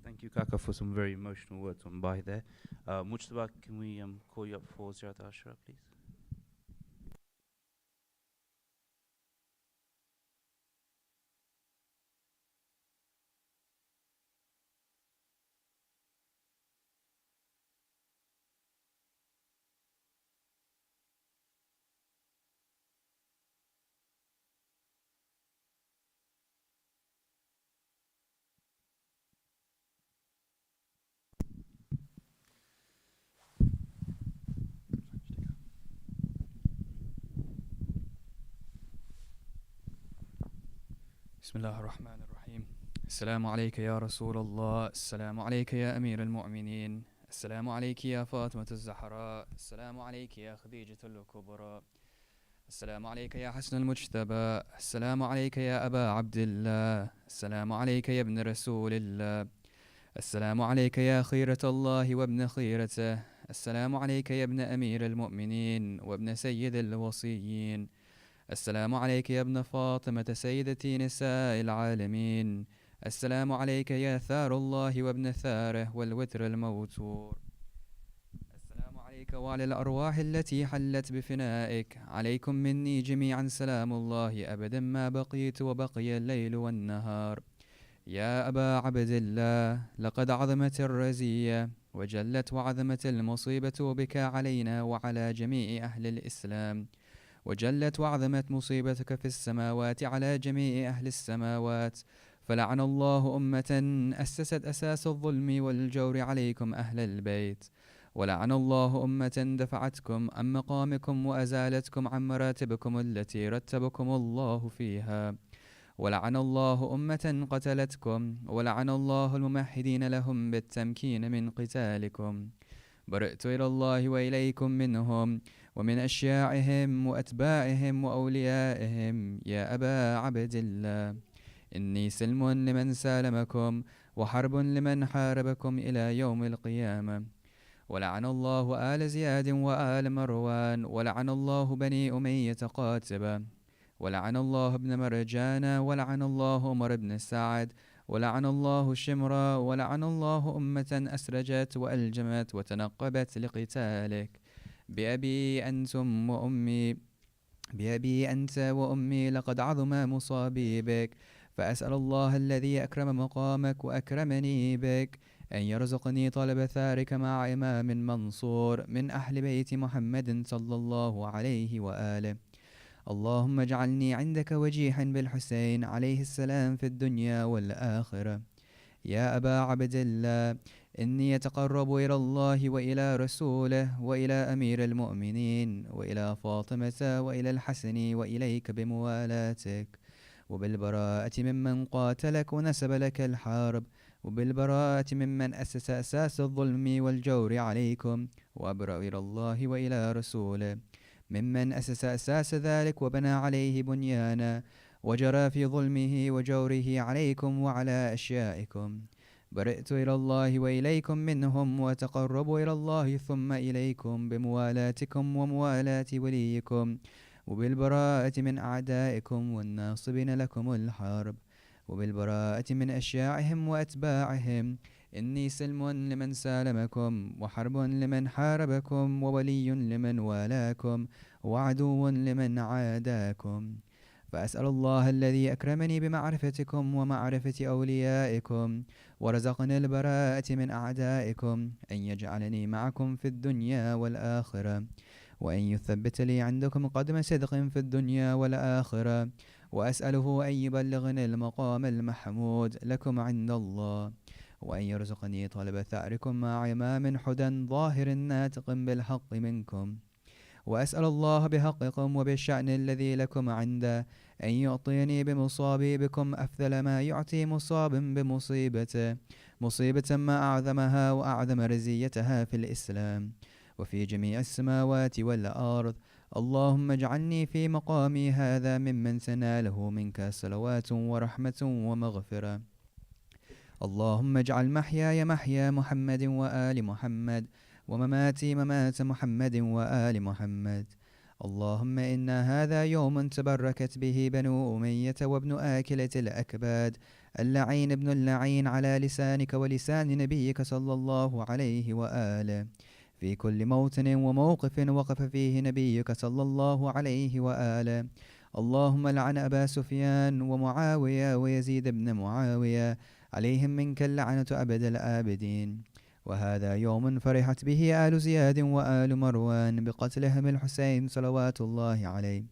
Thank you, Kaka, for some very emotional words on by there. Mujtaba, can we call you up for Ziyarat Ashura, please? بسم الله الرحمن الرحيم. السلام عليك يا رسول الله، السلام عليك يا أمير المؤمنين، السلام عليك يا فاطمة الزهراء، السلام عليك يا خديجة الكبرى، السلام عليك يا حسن المجتبى، السلام عليك يا أبا عبد الله، السلام عليك يا ابن رسول الله، السلام عليك يا خيرة الله وابن خيرته، السلام عليك يا ابن أمير المؤمنين وابن سيد الوصيين، السلام عليك يا ابن فاطمة سيدتي نساء العالمين، السلام عليك يا ثار الله وابن ثاره والوتر الموتور، السلام عليك وعلى الأرواح التي حلت بفنائك، عليكم مني جميعا سلام الله أبدا ما بقيت وبقي الليل والنهار. يا أبا عبد الله، لقد عظمت الرزية وجلت وعظمت المصيبة بك علينا وعلى جميع أهل الإسلام، وجلت وعظمت مصيبتك في السماوات على جميع أهل السماوات، فلعن الله أمة أسست أساس الظلم والجور عليكم أهل البيت، ولعن الله أمة دفعتكم عن مقامكم وأزالتكم عن مراتبكم التي رتبكم الله فيها، ولعن الله أمة قتلتكم، ولعن الله الممهدين لهم بالتمكين من قتالكم. برئت إلى الله وإليكم منهم ومن أشياعهم وأتباعهم وأوليائهم يا أبا عبد الله، إني سلم لمن سالمكم وحرب لمن حاربكم إلى يوم القيامة. ولعن الله آل زياد وآل مروان، ولعن الله بني أمية قاتبة، ولعن الله ابن مرجان، ولعن الله عمر بن سعد، ولعن الله شمرا، ولعن الله أمة أسرجت وألجمت وتنقبت لقتالك. بأبي أنتم وأمي، بأبي أنت وأمي لقد عظم مصابي بك، فأسأل الله الذي أكرم مقامك وأكرمني بك أن يرزقني طلب ثارك مع إمام منصور من أهل بيت محمد صلى الله عليه وآله. اللهم اجعلني عندك وجيحا بالحسين عليه السلام في الدنيا والآخرة. يا أبا عبد الله، إني أتقرب إلى الله وإلى رسوله وإلى أمير المؤمنين وإلى فاطمة وإلى الحسن وإليك بموالاتك، وبالبراءة ممن قاتلك ونسب لك الحرب، وبالبراءة ممن أسس أساس الظلم والجور عليكم، وأبرأ إلى الله وإلى رسوله ممن أسس أساس ذلك وبنى عليه بنيانا وجرى في ظلمه وجوره عليكم وعلى أشيائكم. برئت إلى الله وإليكم منهم، وتقرب إلى الله ثم إليكم بموالاتكم وموالاة وليكم، وبالبراءة من أعدائكم والناصبين لكم الحرب، وبالبراءة من أشياعهم وأتباعهم. إني سلم لمن سالمكم وحرب لمن حاربكم وولي لمن والاكم وعدو لمن عاداكم. فأسأل الله الذي أكرمني بمعرفتكم ومعرفة أوليائكم ورزقني البراءة من أعدائكم أن يجعلني معكم في الدنيا والآخرة، وأن يثبت لي عندكم قدم صدق في الدنيا والآخرة، وأسأله أن يبلغني المقام المحمود لكم عند الله. وأن يرزقني طلب ثأركم مع إمام حدى ظاهر ناطق بالحق منكم. وأسأل الله بحقكم وبالشأن الذي لكم عنده أن يعطيني بمصابي بكم أفضل ما يعطي مصاب بمصيبته، مصيبة ما أعظمها وأعظم رزيتها في الإسلام وفي جميع السماوات والأرض. اللهم اجعلني في مقامي هذا ممن تناله منك صلوات ورحمة ومغفرة. اللهم اجعل محياي محيا محمد وآل محمد، ومماتي ممات محمد وآل محمد. اللهم إن هذا يوم تبركت به بنو أمية وابن آكلة الأكباد، اللعين ابن اللعين، على لسانك ولسان نبيك صلى الله عليه وآله، في كل موطن وموقف وقف فيه نبيك صلى الله عليه وآله. اللهم لعن أبا سفيان ومعاوية ويزيد بن معاوية، عليهم منك اللعنة أبد الآبدين. وهذا يوم فرحت به آل زياد وآل مروان بقتلهم الحسين صلوات الله عليه.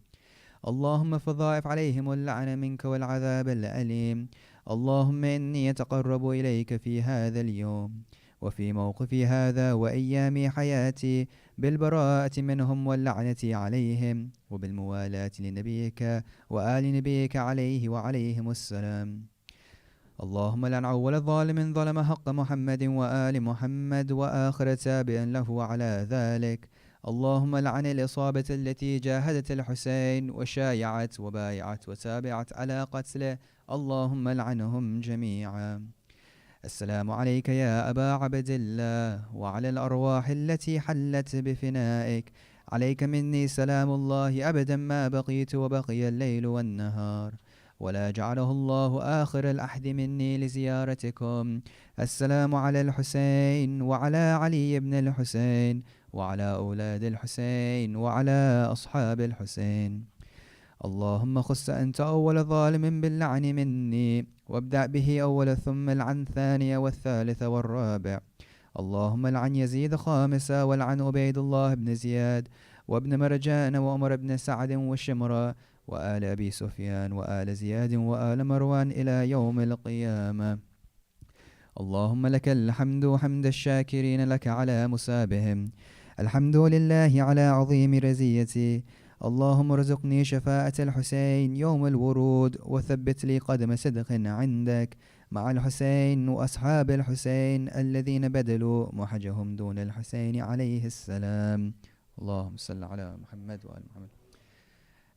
اللهم فضاعف عليهم اللعن منك والعذاب الأليم. اللهم إني أتقرب إليك في هذا اليوم وفي موقفي هذا وأيام حياتي بالبراءة منهم واللعنة عليهم وبالموالاة لنبيك وآل نبيك عليه وعليهم السلام. اللهم لعن أول ظالم ظلم حق محمد وآل محمد وآخر تابع له على ذلك. اللهم لعن الإصابة التي جاهدت الحسين وشايعت وبايعت وتابعت على قتله، اللهم لعنهم جميعا. السلام عليك يا أبا عبد الله وعلى الأرواح التي حلت بفنائك، عليك مني سلام الله أبدا ما بقيت وبقي الليل والنهار، ولا جعله الله آخر الأحد مني لزيارتكم. السلام على الحسين وعلى علي بن الحسين وعلى أولاد الحسين وعلى أصحاب الحسين. اللهم خص أنت أول ظالم باللعن مني، وابدأ به أول ثم العن ثانية والثالثة والرابع. اللهم لعن يزيد خامسة، والعن عبيد الله بن زياد وابن مرجان وعمر بن سعد وشمرة وآل أبي سفيان وآل زياد وآل مروان إلى يوم القيامة. اللهم لك الحمد حمد الشاكرين لك على مسابهم، الحمد لله على عظيم رزيتي. اللهم ارزقني شفاعة الحسين يوم الورود، وثبت لي قدم صدق عندك مع الحسين وأصحاب الحسين الذين بذلوا محجهم دون الحسين عليه السلام. اللهم صل على محمد وآل محمد.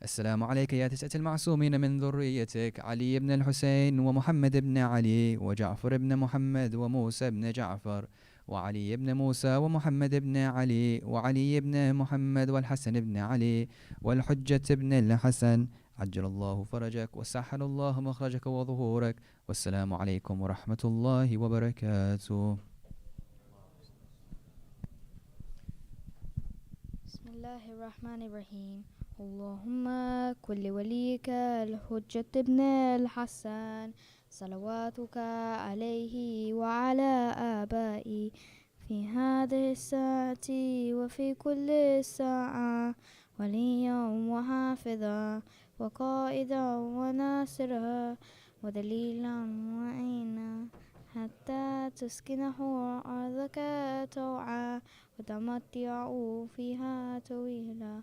السلام عليك يا تسعة المعصومين من ذريتك، علي بن الحسين ومحمد بن علي وجعفر بن محمد وموسى بن جعفر وعلي بن موسى ومحمد بن علي وعلي بن محمد والحسن بن علي والحجة بن الحسن، عجل الله فرجك وسهل الله مخرجك وظهورك. والسلام عليكم ورحمة الله وبركاته. بسم الله الرحمن الرحيم. اللهم كل وليك الحجة بن الحسن صلواتك عليه وعلى آبائي في هذه الساعة وفي كل ساعة، وليا وحافظا وقائدا وناصرا ودليلا وعينا، حتى تسكنه أرضك طوعا وتمتع فيها طويلا.